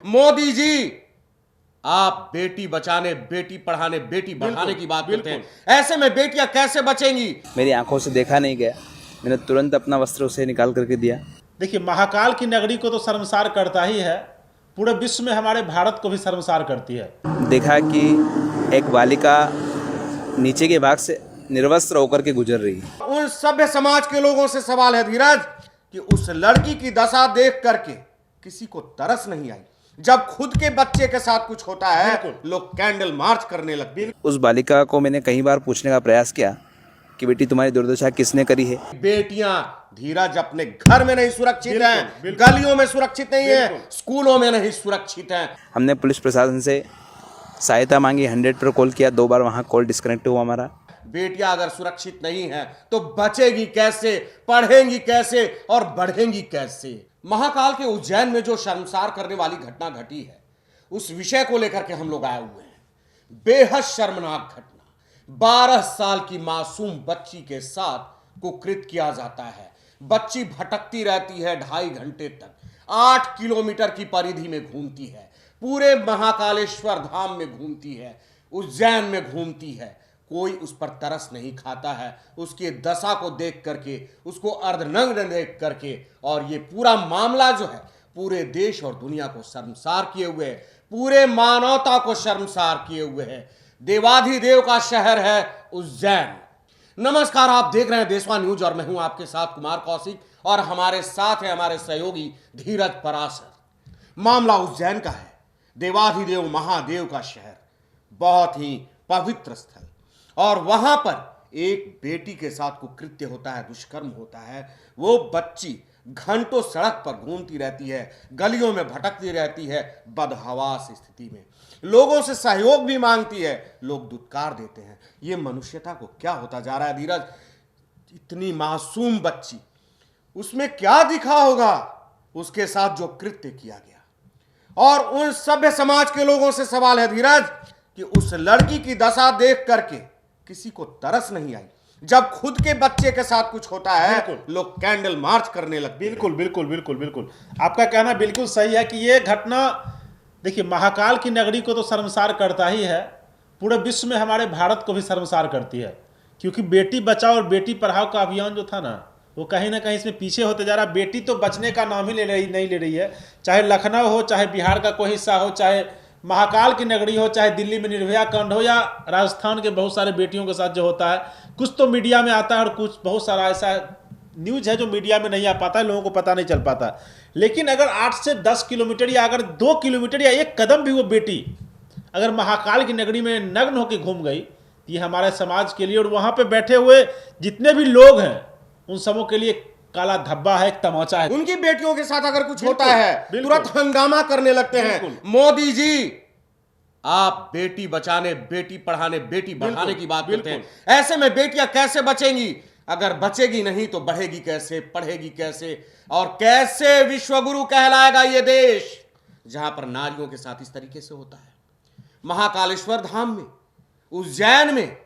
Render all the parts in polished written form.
मोदी जी, आप बेटी बचाने, बेटी पढ़ाने, बेटी बढ़ाने की बात करते हैं, ऐसे में बेटियां कैसे बचेंगी? मेरी आंखों से देखा नहीं गया, मैंने तुरंत अपना वस्त्र उसे निकाल करके दिया। देखिए, महाकाल की नगरी को तो शर्मसार करता ही है, पूरे विश्व में हमारे भारत को भी शर्मसार करती है। देखा कि एक बालिका नीचे के भाग से निर्वस्त्र होकर के गुजर रही है। उन सभ्य समाज के लोगों से सवाल है धीरज कि उस लड़की की दशा देख करके किसी को तरस नहीं आई। जब खुद के बच्चे के साथ कुछ होता है लोग कैंडल मार्च करने लगते हैं। उस बालिका को मैंने कई बार पूछने का प्रयास किया कि बेटी तुम्हारी दुर्दशा किसने करी है। बेटियां धीरज अपने घर में नहीं सुरक्षित हैं, गलियों में सुरक्षित नहीं है, स्कूलों में नहीं सुरक्षित हैं। हमने पुलिस प्रशासन से सहायता मांगी, 100 पर कॉल किया, 2 बार वहाँ कॉल डिस्कनेक्ट हुआ हमारा। बेटियां अगर सुरक्षित नहीं है तो बचेगी कैसे, पढ़ेंगी कैसे और बढ़ेंगी कैसे? महाकाल के उज्जैन में जो शर्मसार करने वाली घटना घटी है, उस विषय को लेकर के हम लोग आए हुए हैं। बेहद शर्मनाक घटना, 12 साल की मासूम बच्ची के साथ कुकृत किया जाता है। बच्ची भटकती रहती है 2.5 घंटे तक, 8 किलोमीटर की परिधि में घूमती है, पूरे महाकालेश्वर धाम में घूमती है, उज्जैन में घूमती है। कोई उस पर तरस नहीं खाता है, उसकी दशा को देख करके, उसको अर्धनग्न देख करके। और ये पूरा मामला जो है पूरे देश और दुनिया को शर्मसार किए हुए है, पूरे मानवता को शर्मसार किए हुए है। देवाधिदेव का शहर है उज्जैन। नमस्कार, आप देख रहे हैं देशवा न्यूज और मैं हूं आपके साथ कुमार कौशिक और हमारे साथ है हमारे सहयोगी धीरज पराशर। मामला उज्जैन का है, देवाधिदेव महादेव का शहर, बहुत ही पवित्र स्थल। और वहां पर एक बेटी के साथ कुकृत्य होता है, दुष्कर्म होता है। वो बच्ची घंटों सड़क पर घूमती रहती है, गलियों में भटकती रहती है, बदहवास स्थिति में लोगों से सहयोग भी मांगती है, लोग दुत्कार देते हैं। ये मनुष्यता को क्या होता जा रहा है धीरज? इतनी मासूम बच्ची, उसमें क्या दिखा होगा उसके साथ जो कृत्य किया गया? और उन सभ्य समाज के लोगों से सवाल है धीरज कि उस लड़की की दशा देख करके किसी को तरस नहीं आई। जब खुद के बच्चे के साथ कुछ होता है लोग कैंडल मार्च करने लगते हैं। बिल्कुल बिल्कुल बिल्कुल बिल्कुल, आपका कहना बिल्कुल सही है कि ये घटना, देखिए, महाकाल की नगरी को तो शर्मसार करता ही है, पूरे विश्व में हमारे भारत को भी शर्मसार करती है। क्योंकि बेटी बचाओ और बेटी पढ़ाओ का अभियान जो था ना, वो कहीं ना कहीं इसमें पीछे होते जा रहा है। बेटी तो बचने का नाम ही नहीं ले रही है। चाहे लखनऊ हो, चाहे बिहार का कोई हिस्सा हो, चाहे महाकाल की नगरी हो, चाहे दिल्ली में निर्भया कांड हो, या राजस्थान के बहुत सारे बेटियों के साथ जो होता है। कुछ तो मीडिया में आता है और कुछ बहुत सारा ऐसा न्यूज़ है जो मीडिया में नहीं आ पाता है, लोगों को पता नहीं चल पाता। लेकिन अगर 8 से 10 किलोमीटर या अगर 2 किलोमीटर या 1 कदम भी वो बेटी अगर महाकाल की नगरी में नग्न होकर घूम गई, ये हमारे समाज के लिए और वहाँ पे बैठे हुए जितने भी लोग हैं उन सबों के लिए काला धब्बा है, एक तमाचा है। उनकी बेटियों के साथ अगर कुछ होता है तुरंत हंगामा करने लगते हैं। मोदी जी, आप बेटी बचाने, बेटी पढ़ाने, बेटी बढ़ाने की बात करते हैं, ऐसे में बेटियां कैसे बचेंगी? अगर बचेगी नहीं तो बढ़ेगी कैसे, पढ़ेगी कैसे और कैसे विश्वगुरु कहलाएगा ये देश जहां पर नारियों के साथ इस तरीके से होता है? महाकालेश्वर धाम में, उज्जैन में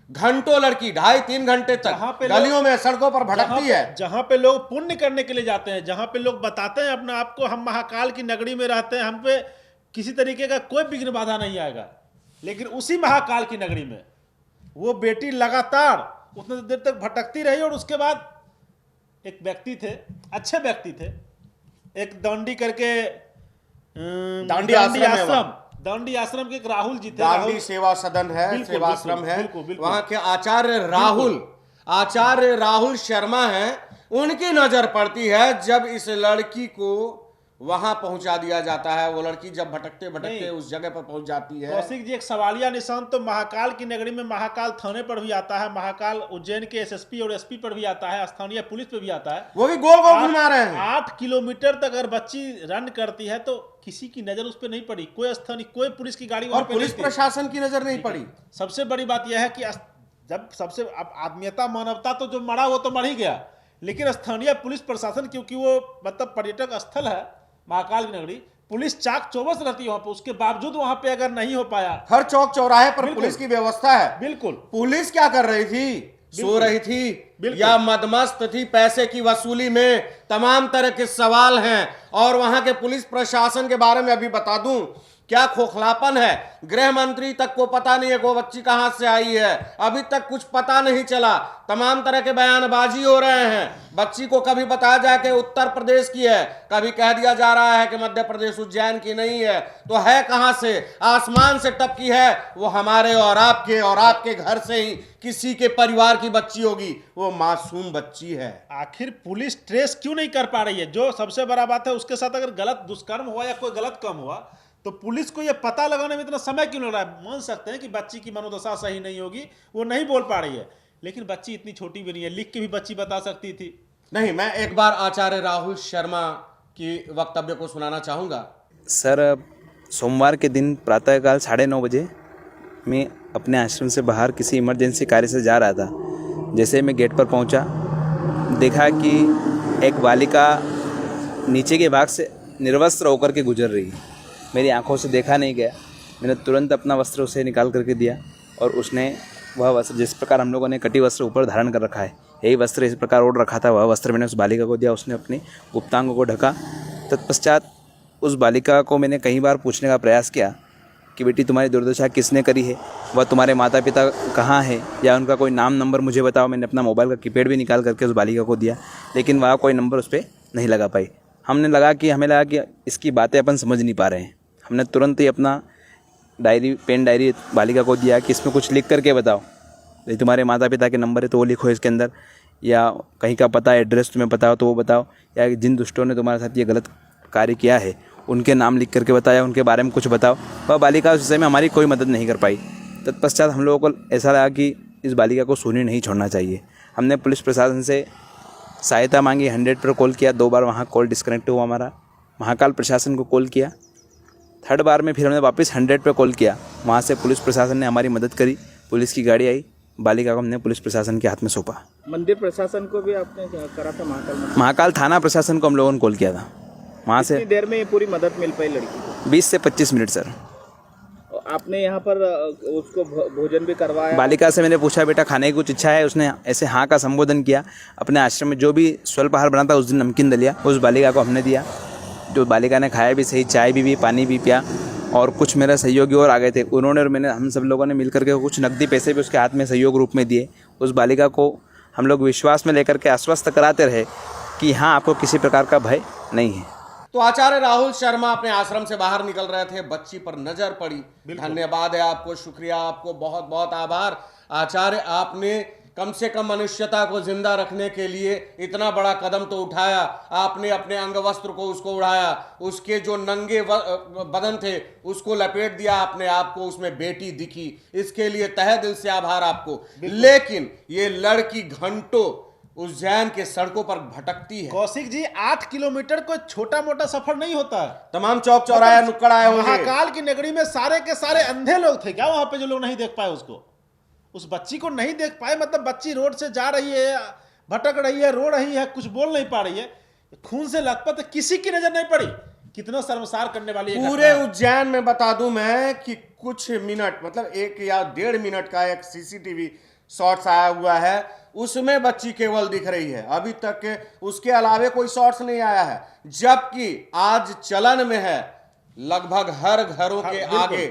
घंटों लड़की 2.5-3 घंटे तक गलियों में, सड़कों पर भटकती है। जहां पे लोग पुण्य करने के लिए जाते हैं, जहां पे लोग बताते हैं अपने आप को, हम महाकाल की नगरी में रहते हैं, हम पे किसी तरीके का कोई विघ्न बाधा नहीं आएगा। लेकिन उसी महाकाल की नगरी में वो बेटी लगातार उतने देर तक भटकती रही। और उसके बाद एक व्यक्ति थे, अच्छे व्यक्ति थे, एक दांडी करके, दांडी आश्रम के एक राहुल जी थे, दांडी सेवा सदन है, सेवाश्रम है, वहां के आचार्य राहुल शर्मा हैं। उनकी नजर पड़ती है जब इस लड़की को वहां पहुंचा दिया जाता है। वो लड़की जब भटकते भटकते उस जगह पर पहुंच जाती है। कौशिक जी, एक सवालिया निशान तो महाकाल की नगरी में महाकाल थाने पर भी आता है, महाकाल उज्जैन के एसएसपी और एसपी पर भी आता है, स्थानीय पुलिस पर भी आता है। वो भी गोल गोल घुमा रहे हैं। 8 किलोमीटर तक अगर बच्ची रन करती है तो किसी की नजर उस पर नहीं पड़ी, कोई स्थानीय, कोई पुलिस की गाड़ी, और पुलिस प्रशासन की नजर नहीं पड़ी। सबसे बड़ी बात यह है कि जब सबसे आत्मीयता, मानवता तो जो मरा वो तो मर ही गया, लेकिन स्थानीय पुलिस प्रशासन, क्योंकि वो मतलब पर्यटक स्थल है महाकाल की नगरी, पुलिस चाक चौबस रहती है वहां पे, उसके बावजूद वहां पे अगर नहीं हो पाया। हर चौक चौराहे पर पुलिस की व्यवस्था है। बिल्कुल। पुलिस क्या कर रही थी? सो रही थी बिल्कुल। या मदमस्त थी पैसे की वसूली में, तमाम तरह के सवाल हैं। और वहां के पुलिस प्रशासन के बारे में अभी बता दूं, क्या खोखलापन है। गृह मंत्री तक को पता नहीं है वो बच्ची कहां से आई है, अभी तक कुछ पता नहीं चला। तमाम तरह के बयानबाजी हो रहे हैं। बच्ची को कभी बताया जाए कि उत्तर प्रदेश की है, कभी कह दिया जा रहा है कि मध्य प्रदेश उज्जैन की नहीं है। तो है कहां से? आसमान से टपकी है। वो हमारे और आपके घर से ही किसी के परिवार की बच्ची होगी। वो मासूम बच्ची है। आखिर पुलिस ट्रेस क्यों नहीं कर पा रही है? जो सबसे बड़ा बात है, उसके साथ अगर गलत दुष्कर्म हुआ या कोई गलत काम हुआ तो पुलिस को ये पता लगाने में इतना समय क्यों लग रहा है? मान सकते हैं कि बच्ची की मनोदशा सही नहीं होगी, वो नहीं बोल पा रही है, लेकिन बच्ची इतनी छोटी भी नहीं है, लिख के भी बच्ची बता सकती थी। नहीं, मैं एक बार आचार्य राहुल शर्मा की वक्तव्य को सुनाना चाहूंगा। सर, सोमवार के दिन प्रातःकाल 9:30 बजे मैं अपने आश्रम से बाहर किसी इमरजेंसी कार्य से जा रहा था। जैसे मैं गेट पर पहुंचा, देखा कि एक बालिका नीचे के भाग से निर्वस्त्र होकर के गुजर रही है। मेरी आंखों से देखा नहीं गया। मैंने तुरंत अपना वस्त्र उसे निकाल करके दिया और उसने वह वस्त्र, जिस प्रकार हम लोगों ने कटी वस्त्र ऊपर धारण कर रखा है, यही वस्त्र इस प्रकार ओढ़ रखा था, वह वस्त्र मैंने उस बालिका को दिया। उसने अपनी गुप्तांगों को ढका। तत्पश्चात उस बालिका को मैंने कई बार पूछने का प्रयास किया कि बेटी, तुम्हारी दुर्दशा किसने करी है, वह तुम्हारे माता पिता कहाँ हैं, या उनका कोई नाम नंबर मुझे बताओ। मैंने अपना मोबाइल का कीपैड भी निकाल करके उस बालिका को दिया, लेकिन वह कोई नंबर उस पर नहीं लगा पाई। हमें लगा कि इसकी बातें अपन समझ नहीं पा रहे हैं। हमने तुरंत ही अपना पेन डायरी बालिका को दिया कि इसमें कुछ लिख करके बताओ। यदि तुम्हारे माता पिता के नंबर है तो वो लिखो इसके अंदर, या कहीं का पता एड्रेस तुम्हें पता हो तो वो बताओ, या जिन दुष्टों ने तुम्हारे साथ ये गलत कार्य किया है उनके नाम लिख करके बताया, उनके बारे में कुछ बताओ। वह बालिका उस विषय में हमारी कोई मदद नहीं कर पाई। तत्पश्चात हम लोगों को ऐसा लगा कि इस बालिका को सूनी नहीं छोड़ना चाहिए। हमने पुलिस प्रशासन से सहायता मांगी, 100 पर कॉल किया। 2 बार वहाँ कॉल डिस्कनेक्ट हुआ हमारा। महाकाल प्रशासन को कॉल किया। 3rd बार में फिर हमने वापस 100 पे कॉल किया। वहाँ से पुलिस प्रशासन ने हमारी मदद करी। पुलिस की गाड़ी आई, बालिका को हमने पुलिस प्रशासन के हाथ में सौंपा। मंदिर प्रशासन को भी आपने करा था? महाकाल थाना प्रशासन को हम लोगों ने कॉल किया था। वहाँ से कितनी देर में ये पूरी मदद मिल पाई लड़की को? 20 से 25 मिनट सर। आपने यहाँ पर उसको भोजन भी करवाया? बालिका से मैंने पूछा, बेटा खाने की कुछ इच्छा है? उसने ऐसे हाँ का संबोधन किया। अपने आश्रम में जो भी स्वल्पाहार बना था, उस दिन नमकीन दलिया उस बालिका को हमने दिया, जो बालिका ने खाया भी सही, चाय भी पी, पानी भी पिया। और कुछ मेरे सहयोगी और आ गए थे, उन्होंने और मैंने, हम सब लोगों ने मिलकर के कुछ नकदी पैसे भी उसके हाथ में सहयोग रूप में दिए। उस बालिका को हम लोग विश्वास में लेकर के आश्वस्त कराते रहे कि हाँ, आपको किसी प्रकार का भय नहीं है। तो आचार्य राहुल शर्मा अपने आश्रम से बाहर निकल रहे थे, बच्ची पर नजर पड़ी। धन्यवाद है आपको, शुक्रिया, आपको बहुत बहुत आभार आचार्य। आपने कम से कम मनुष्यता को जिंदा रखने के लिए इतना बड़ा कदम तो उठाया। आपने अपने अंग वस्त्र को उसको उड़ाया, उसके जो नंगे बदन थे उसको लपेट दिया, अपने आप को उसमें बेटी दिखी। इसके लिए तहे दिल से आभार आपको। लेकिन ये लड़की घंटों उज्जैन के सड़कों पर भटकती है। कौशिक जी, 8 किलोमीटर कोई छोटा मोटा सफर नहीं होता है। तमाम चौक चौराहे नुक्कड़ आए होंगे। महाकाल की नगरी में सारे के सारे अंधे लोग थे क्या वहां पे, जो लोग नहीं देख पाए उसको, उस बच्ची को नहीं देख पाए? मतलब बच्ची रोड से जा रही है, भटक रही है, रो रही है, कुछ बोल नहीं पा रही है, खून से लथपथ, किसी की नजर नहीं पड़ी। कितना शर्मसार करने वाली है पूरे उज्जैन में बता दूं मैं कि कुछ मिनट, मतलब 1 या 1.5 मिनट का एक सीसीटीवी शॉट्स आया हुआ है, उसमें बच्ची केवल दिख रही है। अभी तक उसके अलावे कोई शॉट्स नहीं आया है। जबकि आज चलन में है, लगभग हर घरों के आगे,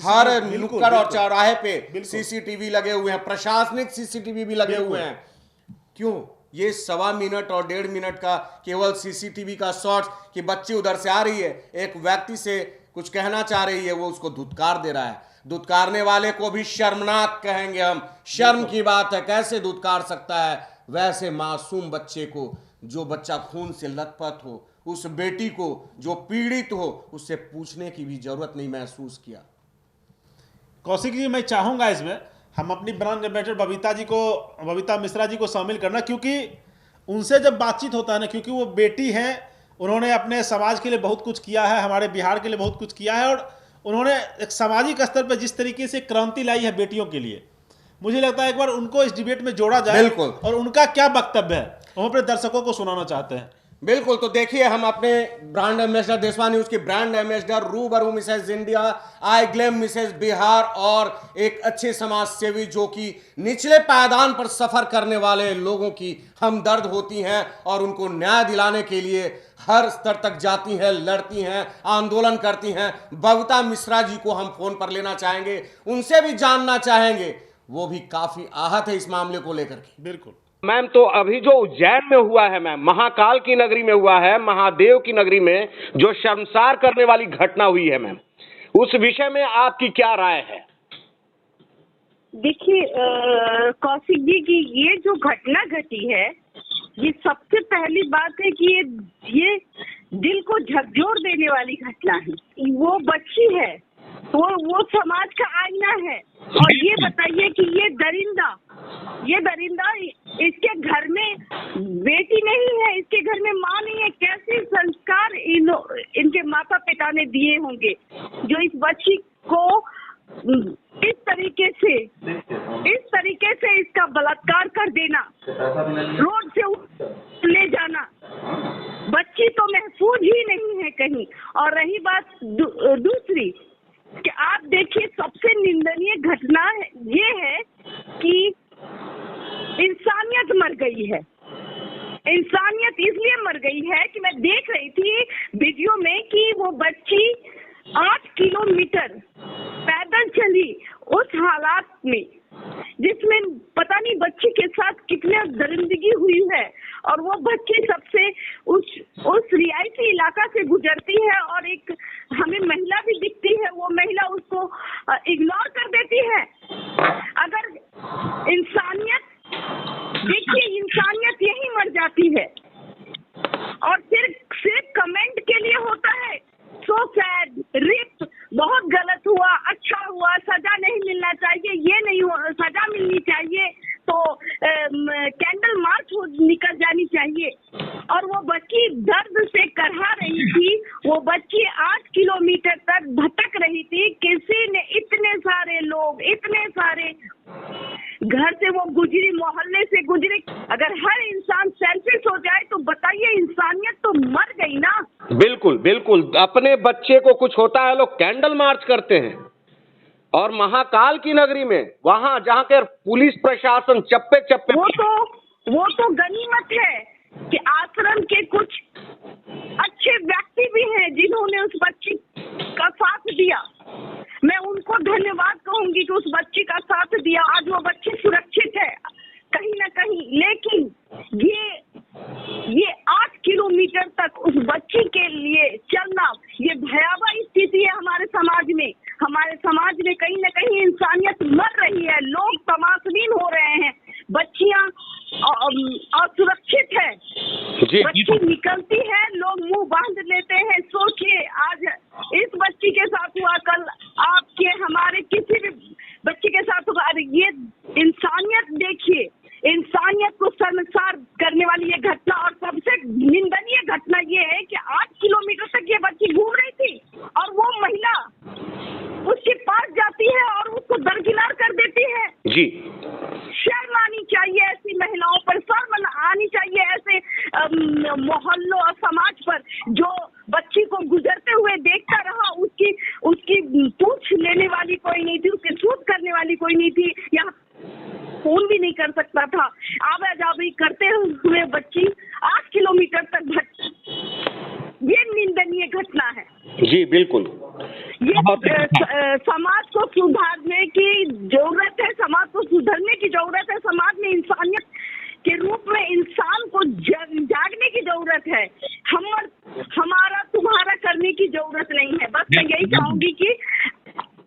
हर नुक्कड़ और चौराहे पे सीसीटीवी लगे हुए हैं, प्रशासनिक सीसीटीवी भी लगे हुए हैं। क्यों? ये 1.25 मिनट और 1.5 मिनट का केवल सीसीटीवी का शॉट कि बच्ची उधर से आ रही है, एक व्यक्ति से कुछ कहना चाह रही है, वो उसको धुतकार दे रहा है। धुतकारने वाले को भी शर्मनाक कहेंगे हम। शर्म की बात है, कैसे धुतकार सकता है वैसे मासूम बच्चे को, जो बच्चा खून से लथपथ हो, उस बेटी को जो पीड़ित हो, उससे पूछने की भी जरूरत नहीं महसूस किया। कौशिक जी, मैं चाहूंगा इसमें हम अपनी ब्रांड एम्बेसडर बबीता मिश्रा जी को शामिल करना, क्योंकि उनसे जब बातचीत होता है ना, क्योंकि वो बेटी हैं, उन्होंने अपने समाज के लिए बहुत कुछ किया है, हमारे बिहार के लिए बहुत कुछ किया है, और उन्होंने एक सामाजिक स्तर पर जिस तरीके से क्रांति लाई है बेटियों के लिए, मुझे लगता है एक बार उनको इस डिबेट में जोड़ा जाए। बिल्कुल। और उनका क्या वक्तव्य है हम अपने दर्शकों को सुनाना चाहते हैं। बिल्कुल। तो देखिए, हम अपने ब्रांड एम्बेसडर देशवा न्यूज की ब्रांड एम्बेसडर रूबरू मिसेज इंडिया, आई ग्लेम मिसेज बिहार और एक अच्छे समाज सेवी जो कि निचले पायदान पर सफर करने वाले लोगों की हमदर्द होती हैं और उनको न्याय दिलाने के लिए हर स्तर तक जाती हैं, लड़ती हैं, आंदोलन करती हैं। बबीता मिश्रा जी को हम फोन पर लेना चाहेंगे, उनसे भी जानना चाहेंगे। वो भी काफी आहत है इस मामले को लेकर के। बिल्कुल। मैम, तो अभी जो उज्जैन में हुआ है मैम, महाकाल की नगरी में हुआ है, महादेव की नगरी में जो शर्मसार करने वाली घटना हुई है मैम, उस विषय में आपकी क्या राय है? देखिए कौशिक जी की ये जो घटना घटी है, ये सबसे पहली बात है कि ये दिल को झकझोर देने वाली घटना है। वो बच्ची है, वो समाज का आईना है। और ये बताइए कि ये दरिंदा इसके घर में बेटी नहीं है, इसके घर में माँ नहीं है। कैसे संस्कार इनके माता पिता ने दिए होंगे जो इस बच्ची को इस तरीके से इसका बलात्कार कर देना, रोड से ले जाना। बच्ची तो महफूज ही नहीं है कहीं। और रही बात दूसरी कि आप देखिए, सबसे निंदनीय घटना ये है कि इंसानियत मर गई है। इंसानियत इसलिए मर गई है कि मैं देख रही थी वीडियो में कि वो बच्ची 8 किलोमीटर पैदल चली उस हालात में, जिसमें पता नहीं बच्ची के साथ कितने दरिंदगी हुई है। और वो बच्ची सबसे उस रियायती इलाका से गुजरती है और एक हमें महिला भी दिखती है, वो महिला उसको इग्नोर कर देती है। अगर इंसानियत, देखिए इंसानियत यही मर जाती है और सिर्फ कमेंट के लिए होता है। सो सैड, रेप बहुत गलत हुआ, अच्छा हुआ, सजा नहीं मिलना चाहिए, ये नहीं हो, सजा मिलनी चाहिए तो कैंडल मार्च निकल जानी चाहिए। और वो बच्ची दर्द से करहा रही थी, वो बच्ची 8 किलोमीटर तक भटक रही थी। किसी ने, इतने सारे लोग, इतने सारे घर से वो गुजरी, मोहल्ले से गुजरी। अगर हर इंसान सेल्फिश हो जाए तो बताइए, इंसानियत तो मर गई ना। बिल्कुल बिल्कुल। अपने बच्चे को कुछ होता है, लोग कैंडल मार्च करते हैं। और महाकाल की नगरी में, वहां जहां के पुलिस प्रशासन चप्पे चप्पे, वो तो गनीमत है कि आश्रम के कुछ अच्छे व्यक्ति भी हैं जिन्होंने उस बच्ची का साथ दिया। मैं उनको धन्यवाद कहूंगी कि उस बच्ची का साथ दिया। आज वो बच्ची सुरक्षित है कहीं ना कहीं। लेकिन ये 8 किलोमीटर तक उस बच्ची के लिए चलना, ये भयावह स्थिति है हमारे समाज में। हमारे समाज में कहीं ना कहीं इंसानियत मर रही है, लोग तमाशबीन हो रहे हैं, बच्चियां असुरक्षित है। बच्ची निकलती है, लोग मुंह बांध लेते हैं। सोचिए, आज इस बच्ची के साथ हुआ, कल आपके हमारे किसी भी बच्ची के साथ होगा। ये इंसानियत देखिए, इंसानियत को शर्मसार करने वाली ये घटना। और सबसे निंदनीय घटना ये है कि 8 किलोमीटर तक ये बच्ची घूम रही थी और वो महिला उसके पास जाती है और उसको दरकिनार कर देती है। जी, शर्म आनी चाहिए ऐसी महिलाओं पर, शर्म आनी चाहिए ऐसे मोहल्लों और समाज पर जो बच्ची को गुजरते हुए देखता रहा। उसकी पूछ लेने वाली कोई नहीं थी, उसके सूट करने वाली कोई नहीं थी, यहाँ फोन भी नहीं कर सकता था। आवाजाही करते हुए बच्ची 8 किलोमीटर तक ये निंदनीय घटना है। जी बिल्कुल। ये समाज को सुधारने की जरूरत है, समाज को सुधरने की जरूरत है। समाज में इंसानियत के रूप में इंसान को जागने की जरूरत है। हमारा तुम्हारा करने की जरूरत नहीं है। बस मैं यही चाहूंगी कि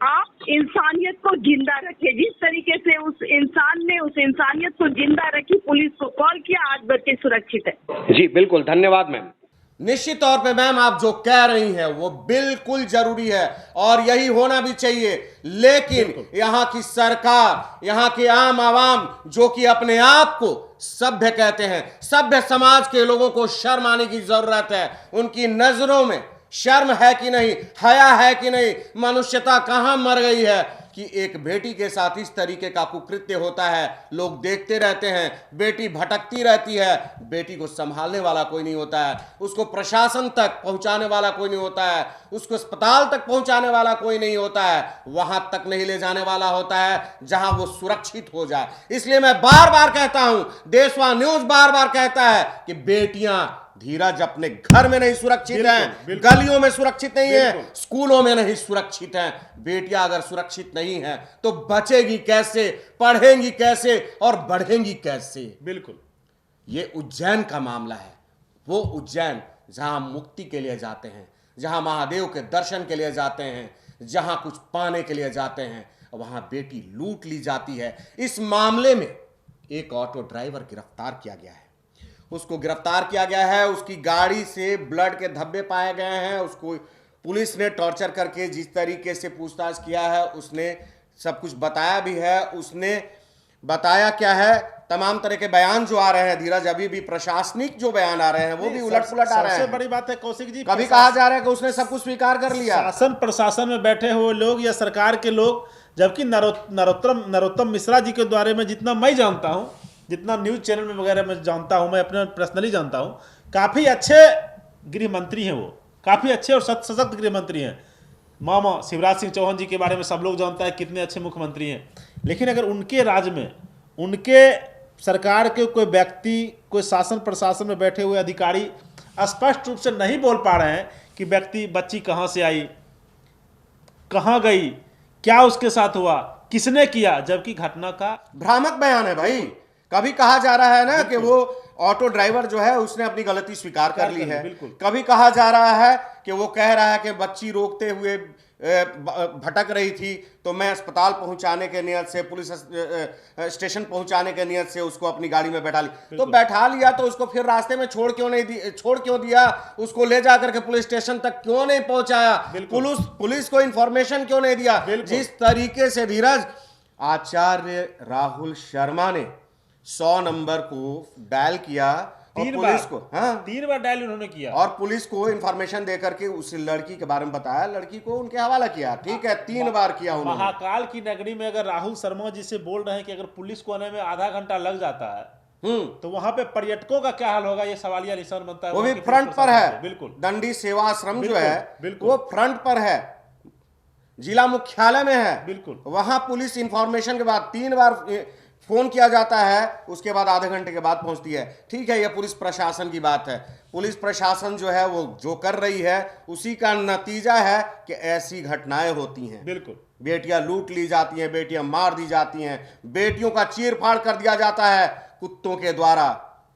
आप इंसानियत को जिंदा रखें। जिस तरीके से उस इंसान ने उस इंसानियत को जिंदा रखी, पुलिस को कॉल किया, आज बच्चे सुरक्षित है। जी बिल्कुल, धन्यवाद मैम। निश्चित तौर पे मैम, आप जो कह रही हैं वो बिल्कुल जरूरी है और यही होना भी चाहिए। लेकिन यहाँ की सरकार, यहाँ के आम आवाम जो कि अपने आप को सभ्य कहते हैं, सभ्य समाज के लोगों को शर्म आने की जरूरत है। उनकी नजरों में शर्म है कि नहीं, हया है कि नहीं, मनुष्यता कहां मर गई है कि एक बेटी के साथ इस तरीके का कुकृत्य होता है, लोग देखते रहते हैं, बेटी भटकती रहती है, बेटी को संभालने वाला कोई नहीं होता है, उसको प्रशासन तक पहुंचाने वाला कोई नहीं होता है, उसको अस्पताल तक पहुंचाने वाला कोई नहीं होता है, वहां तक नहीं ले जाने वाला होता है जहां वो सुरक्षित हो जाए। इसलिए मैं बार बार कहता हूं, देशवा न्यूज बार बार कहता है कि बेटियां धीरज अपने घर में नहीं सुरक्षित हैं, गलियों में सुरक्षित नहीं है, स्कूलों में नहीं सुरक्षित हैं। बेटियां अगर सुरक्षित नहीं हैं तो बचेगी कैसे, पढ़ेंगी कैसे और बढ़ेंगी कैसे। बिल्कुल ये उज्जैन का मामला है, वो उज्जैन जहां मुक्ति के लिए जाते हैं, जहां महादेव के दर्शन के लिए जाते हैं, जहां कुछ पाने के लिए जाते हैं, वहां बेटी लूट ली जाती है। इस मामले में एक ऑटो ड्राइवर गिरफ्तार किया गया है, उसको गिरफ्तार किया गया है, उसकी गाड़ी से ब्लड के धब्बे पाए गए हैं, उसको पुलिस ने टॉर्चर करके जिस तरीके से पूछताछ किया है उसने सब कुछ बताया भी है। उसने बताया क्या है, तमाम तरह के बयान जो आ रहे हैं धीरज, अभी भी प्रशासनिक जो बयान आ रहे हैं वो भी उलट पुलट आ रहे हैं। सबसे बड़ी बात है कौशिक जी, कभी कहा जा रहा है कि उसने सब कुछ स्वीकार कर लिया, शासन प्रशासन में बैठे हुए लोग या सरकार के लोग, जबकि नरोत्तम मिश्रा जी के बारे में जितना मैं जानता हूं, जितना न्यूज चैनल में वगैरह मैं जानता हूं, मैं अपने पर्सनली जानता हूं, काफ़ी अच्छे गृह मंत्री हैं, वो काफ़ी अच्छे और सशक्त गृह मंत्री हैं। मामा शिवराज सिंह चौहान जी के बारे में सब लोग जानता है कितने अच्छे मुख्यमंत्री हैं। लेकिन अगर उनके राज्य में, उनके सरकार के कोई व्यक्ति, कोई शासन प्रशासन में बैठे हुए अधिकारी स्पष्ट रूप से नहीं बोल पा रहे हैं कि बच्ची कहाँ से आई, कहाँ गई, क्या उसके साथ हुआ, किसने किया, जबकि घटना का भ्रामक बयान है भाई। कभी कहा जा रहा है ना कि वो ऑटो ड्राइवर जो है उसने अपनी गलती स्वीकार कर ली है, कभी कहा जा रहा है कि वो कह रहा है कि बच्ची रोकते हुए भटक रही थी तो मैं अस्पताल पहुंचाने के नियत से, पुलिस स्टेशन पहुंचाने के नियत से उसको अपनी गाड़ी में बैठा ली। तो बैठा लिया तो उसको फिर रास्ते में छोड़ क्यों दिया, उसको ले जाकर के पुलिस स्टेशन तक क्यों नहीं पहुंचाया, पुलिस को इंफॉर्मेशन क्यों नहीं दिया। जिस तरीके से धीरज आचार्य राहुल शर्मा ने 100 नंबर को डायल किया और पुलिस को 3 बार डायल उन्होंने किया और पुलिस को इंफॉर्मेशन देकर के उस लड़की के बारे में बताया, लड़की को उनके हवाला किया। ठीक है, 3 बार किया उन्होंने। महाकाल की नगरी में अगर राहुल शर्मा जी से बोल रहे हैं कि अगर पुलिस को आने में आधा घंटा लग जाता है तो वहां पे पर्यटकों का क्या हाल होगा, ये सवालिया निशान बनता है। वो भी फ्रंट पर है, बिल्कुल। दंडी सेवा आश्रम जो है वो फ्रंट पर है, जिला मुख्यालय में है, बिल्कुल। वहां पुलिस इंफॉर्मेशन के बाद 3 बार फोन किया जाता है, उसके बाद आधे घंटे के बाद पहुंचती है। ठीक है, यह पुलिस प्रशासन की बात है। पुलिस प्रशासन जो है वो जो कर रही है उसी का नतीजा है कि ऐसी घटनाएं होती हैं। बिल्कुल, बेटियां लूट ली जाती हैं, बेटियां मार दी जाती हैं, बेटियों का चीर फाड़ कर दिया जाता है कुत्तों के द्वारा,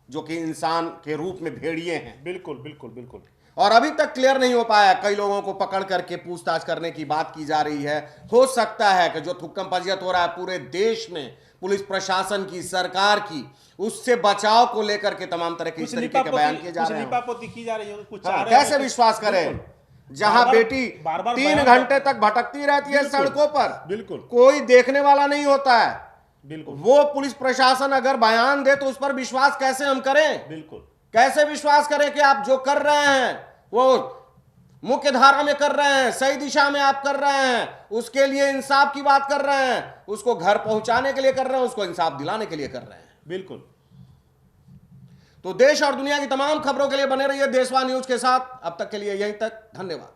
जो कि इंसान के रूप में भेड़िए हैं। बिल्कुल बिल्कुल बिल्कुल। और अभी तक क्लियर नहीं हो पाया, कई लोगों को पकड़ करके पूछताछ करने की बात की जा रही है। हो सकता है कि जो थुक्कम पजियत हो रहा है पूरे देश में पुलिस प्रशासन की, सरकार की, उससे बचाव को लेकर के तमाम तरह के इस तरीके के बयान किए जा रहे हैं। कैसे विश्वास करें जहां बेटी 3 घंटे तक भटकती रहती है सड़कों पर, बिल्कुल कोई देखने वाला नहीं होता है। बिल्कुल, वो पुलिस प्रशासन अगर बयान दे तो उस पर विश्वास कैसे हम करें? बिल्कुल, कैसे विश्वास करें कि आप जो कर रहे हैं वो मुख्य धारा में कर रहे हैं, सही दिशा में आप कर रहे हैं, उसके लिए इंसाफ की बात कर रहे हैं, उसको घर पहुंचाने के लिए कर रहे हैं, उसको इंसाफ दिलाने के लिए कर रहे हैं। बिल्कुल। तो देश और दुनिया की तमाम खबरों के लिए बने रहिए देशवा न्यूज के साथ। अब तक के लिए यहीं तक, धन्यवाद।